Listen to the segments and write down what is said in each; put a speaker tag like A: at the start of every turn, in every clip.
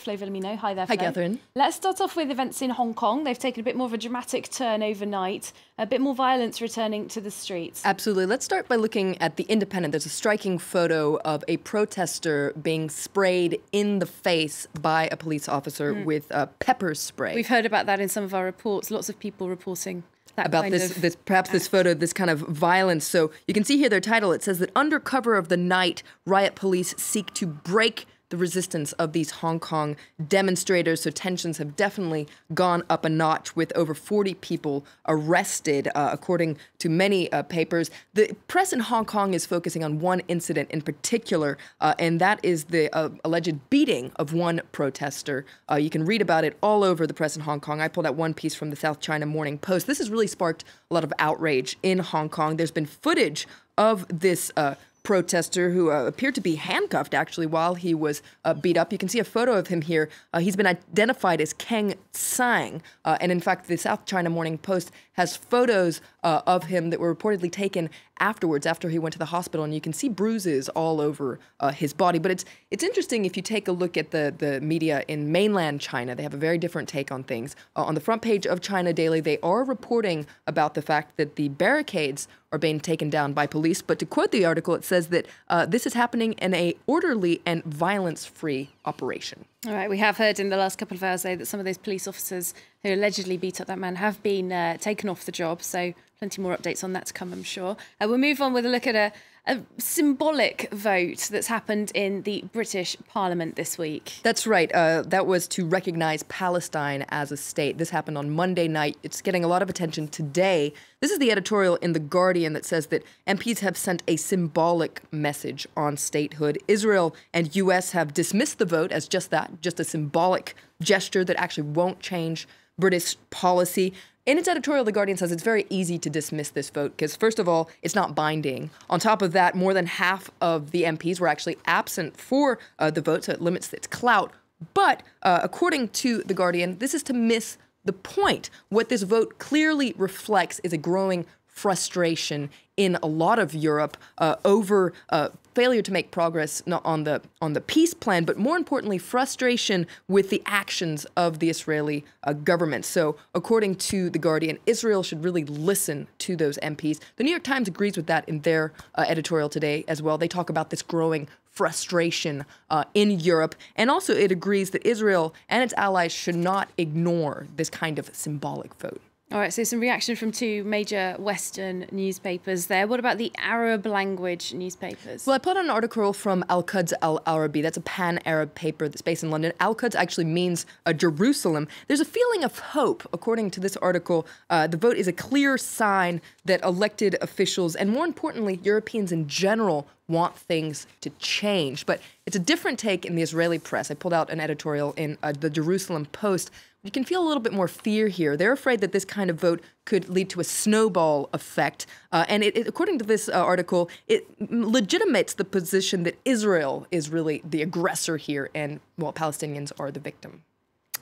A: Flo Villamino. Hi there, Flo.
B: Hi, Catherine.
A: Let's start off with events in Hong Kong. They've taken a bit more of a dramatic turn overnight, a bit more violence returning to the streets.
B: Absolutely. Let's start by looking at The Independent. There's a striking photo of a protester being sprayed in the face by a police officer with pepper spray.
A: We've heard about that in some of our reports. Lots of people reporting that
B: about this photo, this kind of violence. So you can see here their title. It says that under cover of the night, riot police seek to break the resistance of these Hong Kong demonstrators. So tensions have definitely gone up a notch with over 40 people arrested, according to many papers. The press in Hong Kong is focusing on one incident in particular, and that is the alleged beating of one protester. You can read about it all over the press in Hong Kong. I pulled out one piece from the South China Morning Post. This has really sparked a lot of outrage in Hong Kong. There's been footage of this protester who appeared to be handcuffed, actually, while he was beat up. You can see a photo of him here. He's been identified as Keng Tsang. And in fact, the South China Morning Post has photos of him that were reportedly taken afterwards, after he went to the hospital. And you can see bruises all over his body. But it's interesting if you take a look at the media in mainland China. They have a very different take on things. On the front page of China Daily, they are reporting about the fact that the barricades are being taken down by police. But to quote the article, it says that this is happening in an orderly and violence-free operation.
A: All right, we have heard in the last couple of hours, though, that some of those police officers who allegedly beat up that man have been taken off the job. So plenty more updates on that to come, I'm sure. We'll move on with a look at a symbolic vote that's happened in the British Parliament this week.
B: That's right. That was to recognize Palestine as a state. This happened on Monday night. It's getting a lot of attention today. This is the editorial in The Guardian that says that MPs have sent a symbolic message on statehood. Israel and U.S. have dismissed the vote as just that, just a symbolic gesture that actually won't change British policy. In its editorial, The Guardian says it's very easy to dismiss this vote because, first of all, it's not binding. On top of that, more than half of the MPs were actually absent for the vote, so it limits its clout. But according to The Guardian, this is to miss the point. What this vote clearly reflects is a growing frustration in a lot of Europe over failure to make progress not on the peace plan, but more importantly, frustration with the actions of the Israeli government. So according to The Guardian, Israel should really listen to those MPs. The New York Times agrees with that in their editorial today as well. They talk about this growing frustration in Europe, and also it agrees that Israel and its allies should not ignore this kind of symbolic vote.
A: All right, so some reaction from two major Western newspapers there. What about the Arab language newspapers?
B: Well, I put on an article from Al-Quds Al-Arabi. That's a pan-Arab paper that's based in London. Al-Quds actually means Jerusalem. There's a feeling of hope. According to this article, the vote is a clear sign that elected officials, and more importantly, Europeans in general, want things to change. But it's a different take in the Israeli press. I pulled out an editorial in the Jerusalem Post. You can feel a little bit more fear here. They're afraid that this kind of vote could lead to a snowball effect. And according to this article, it legitimates the position that Israel is really the aggressor here and, well, Palestinians are the victim.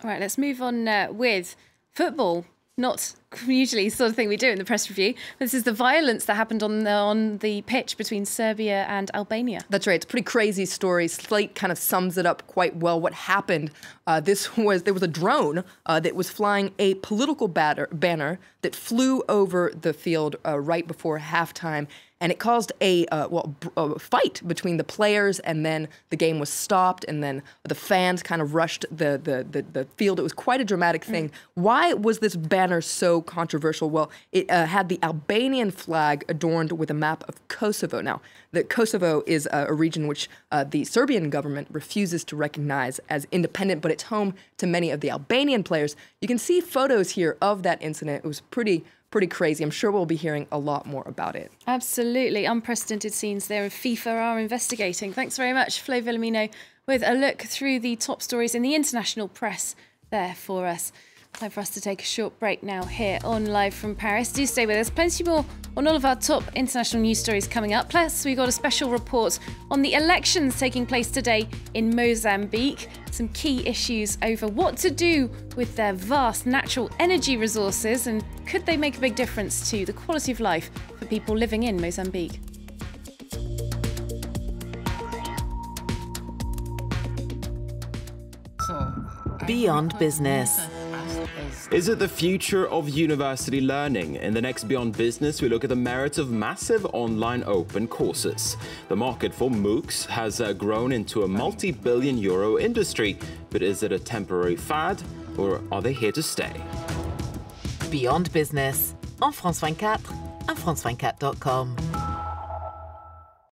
A: All right, let's move on with football. Not usually the sort of thing we do in the press review. This is the violence that happened on the pitch between Serbia and Albania.
B: That's right. It's a pretty crazy story. Slate kind of sums it up quite well. What happened? There was a drone that was flying a political banner that flew over the field right before halftime. And it caused a fight between the players, and then the game was stopped, and then the fans kind of rushed the field. It was quite a dramatic thing. Why was this banner so controversial? Well, it had the Albanian flag adorned with a map of Kosovo. Now, Kosovo is a region which the Serbian government refuses to recognize as independent, but it's home to many of the Albanian players. You can see photos here of that incident. It was pretty crazy. I'm sure we'll be hearing a lot more about it.
A: Absolutely. Unprecedented scenes there, and FIFA are investigating. Thanks very much, Flo Villamino, with a look through the top stories in the international press there for us. Time for us to take a short break now here on Live from Paris. Do stay with us. Plenty more on all of our top international news stories coming up. Plus, we've got a special report on the elections taking place today in Mozambique. Some key issues over what to do with their vast natural energy resources, and could they make a big difference to the quality of life for people living in Mozambique.
C: Beyond Business.
D: Is it the future of university learning? In the next Beyond Business, we look at the merits of massive online open courses. The market for MOOCs has grown into a multi-billion euro industry, but is it a temporary fad or are they here to stay?
C: Beyond Business, en France 24, en France24.com.